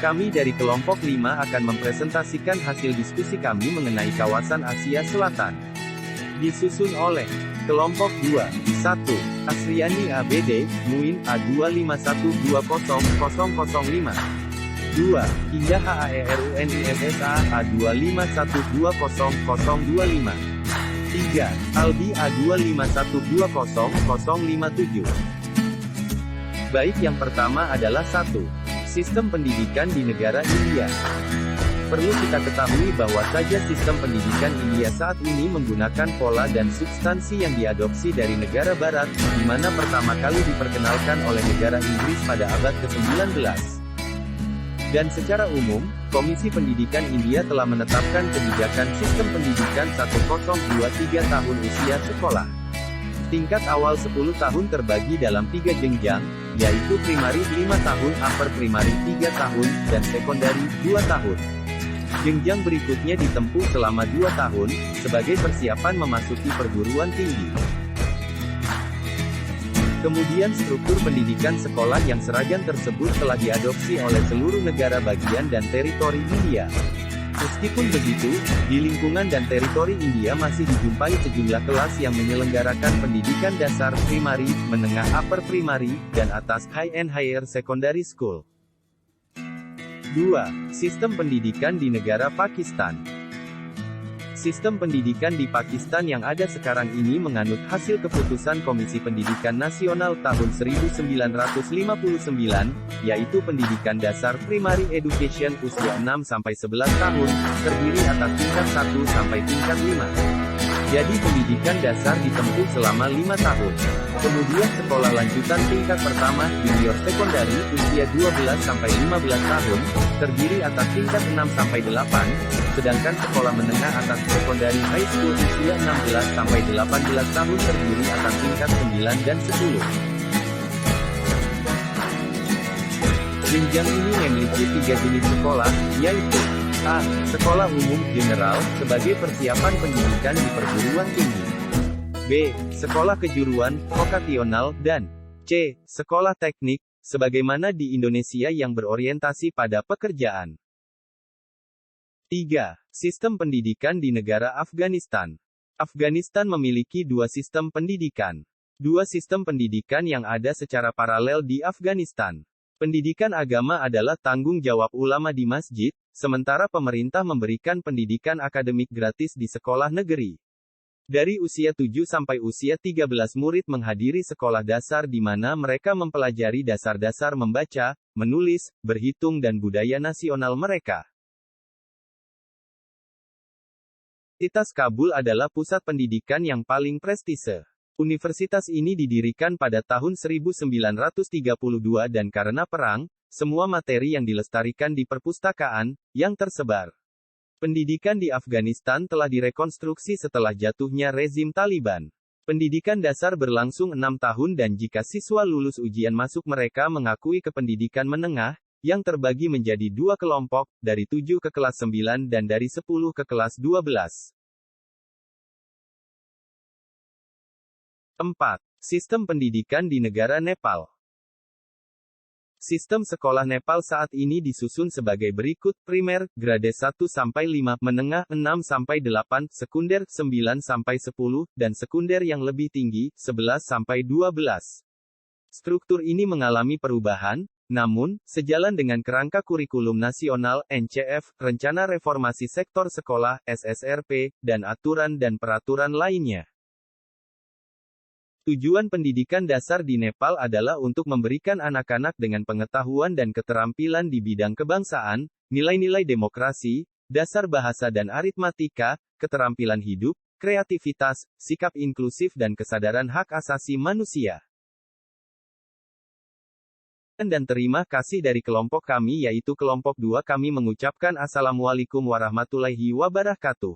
Kami dari kelompok 5 akan mempresentasikan hasil diskusi kami mengenai kawasan Asia Selatan. Disusun oleh kelompok 2. 1. Asriani ABD, Muin A251200005. 2. Indah HAERUNIMSA A251200025. 3. Aldi A251200057. Baik, yang pertama adalah 1. Sistem pendidikan di negara India. Perlu kita ketahui bahwa saja sistem pendidikan India saat ini menggunakan pola dan substansi yang diadopsi dari negara barat, di mana pertama kali diperkenalkan oleh negara Inggris pada abad ke-19. Dan secara umum, Komisi Pendidikan India telah menetapkan kebijakan sistem pendidikan 1023 tahun usia sekolah. Tingkat awal 10 tahun terbagi dalam 3 jenjang, yaitu primari 5 tahun, upper primary 3 tahun, dan sekondari 2 tahun. Jenjang berikutnya ditempuh selama 2 tahun, sebagai persiapan memasuki perguruan tinggi. Kemudian struktur pendidikan sekolah yang seragam tersebut telah diadopsi oleh seluruh negara bagian dan teritori India. Meskipun begitu, di lingkungan dan teritori India masih dijumpai sejumlah kelas yang menyelenggarakan pendidikan dasar, primary, menengah, upper primary, dan atas, high and higher secondary school. 2. Sistem pendidikan di negara Pakistan. Sistem pendidikan di Pakistan yang ada sekarang ini menganut hasil keputusan Komisi Pendidikan Nasional tahun 1959, yaitu pendidikan dasar primary education usia 6-11 tahun, terdiri atas tingkat 1 sampai tingkat 5. Jadi pendidikan dasar ditempuh selama 5 tahun. Kemudian sekolah lanjutan tingkat pertama, junior sekondari, usia 12-15 tahun, terdiri atas tingkat 6-8, sedangkan sekolah menengah atas sekondari high school usia 16-18 tahun terdiri atas tingkat 9 dan 10. Jenjang ini memiliki 3 jenis sekolah, yaitu A. Sekolah umum, general, sebagai persiapan pendidikan di perguruan tinggi. B. Sekolah kejuruan, vokasional, dan C. Sekolah teknik, sebagaimana di Indonesia yang berorientasi pada pekerjaan. 3. Sistem pendidikan di negara Afghanistan. Afghanistan memiliki 2 sistem pendidikan. 2 sistem pendidikan yang ada secara paralel di Afghanistan. Pendidikan agama adalah tanggung jawab ulama di masjid, sementara pemerintah memberikan pendidikan akademik gratis di sekolah negeri. Dari usia 7 sampai usia 13 murid menghadiri sekolah dasar di mana mereka mempelajari dasar-dasar membaca, menulis, berhitung dan budaya nasional mereka. Universitas Kabul adalah pusat pendidikan yang paling prestise. Universitas ini didirikan pada tahun 1932 dan karena perang, semua materi yang dilestarikan di perpustakaan, yang tersebar. Pendidikan di Afghanistan telah direkonstruksi setelah jatuhnya rezim Taliban. Pendidikan dasar berlangsung 6 tahun dan jika siswa lulus ujian masuk mereka mengakui ke pendidikan menengah, yang terbagi menjadi 2 kelompok, dari 7 ke kelas 9 dan dari 10 ke kelas 12. 4. Sistem pendidikan di negara Nepal. Sistem sekolah Nepal saat ini disusun sebagai berikut: primer, grade 1-5, menengah 6-8, sekunder 9-10, dan sekunder yang lebih tinggi 11-12. Struktur ini mengalami perubahan, namun, sejalan dengan kerangka kurikulum nasional, NCF, rencana reformasi sektor sekolah, SSRP, dan aturan dan peraturan lainnya. Tujuan pendidikan dasar di Nepal adalah untuk memberikan anak-anak dengan pengetahuan dan keterampilan di bidang kebangsaan, nilai-nilai demokrasi, dasar bahasa dan aritmatika, keterampilan hidup, kreativitas, sikap inklusif dan kesadaran hak asasi manusia. Dan terima kasih dari kelompok kami yaitu kelompok 2. Kami mengucapkan Assalamualaikum warahmatullahi wabarakatuh.